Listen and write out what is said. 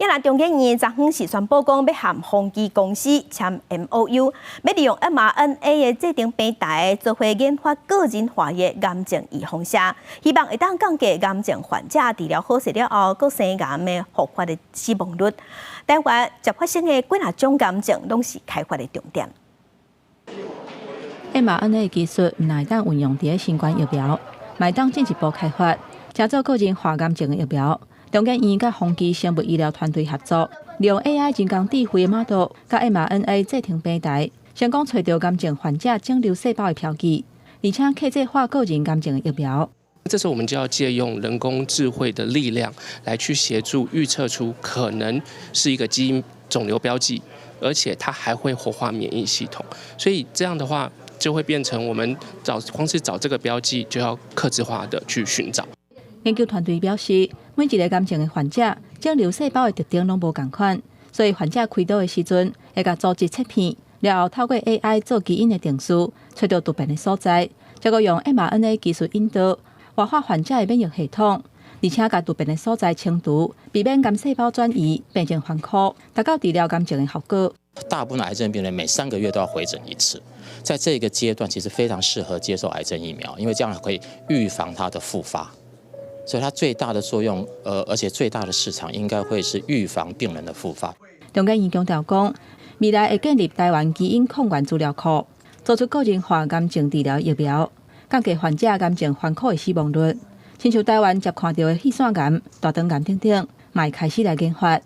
宜兰中研院昨昏是宣布讲要和宏基公司签 MOU， 要利用 mRNA 的制定平台做伙研发个人化的癌症预防剂，希望会当降低癌症患者治疗好势了后，佫生癌的复发的死亡率。台湾接发生的几啊种癌症，拢是开发的重点。mRNA 技术唔乃当运用伫新冠疫苗，乃当进一步开发，制作个人化癌症的疫苗。中研院甲宏基生物医疗团队合作，利用 AI 人工智慧的 model 甲 mRNA 制定平台，成功找到癌症患者肿瘤细胞的标记，而且客制化个人癌症的疫苗。这时候我们就要借用人工智慧的力量来去协助预测出可能是一个基因肿瘤标记，而且它还会活化免疫系统。所以这样的话，就会变成我们光是找这个标记就要客制化的去寻找。研究团队表示，每一个癌症的患者肿瘤细胞的特征拢无同款，所以患者开刀的时阵会甲组织切片，然后透过 AI 做基因的定序，找到突变的所在，再个用 mRNA 技术引导活化患者的免疫系统，而且甲突变的所在清除，避免癌细胞转移，病情反复，达到治疗癌症的效果。大部分癌症病人每3个月都要回诊一次，在这个阶段其实非常适合接受癌症疫苗，因为这样可以预防它的复发。所以它最大的作用，而且最大的市场应该会是预防病人的复发。中研院强调讲，未来会建立台湾基因控原资料库，做出个人化癌症治疗疫苗，降低患者癌症反复的死亡率。亲像台湾接看到的血栓癌、大肠癌等等，嘛会开始来研发。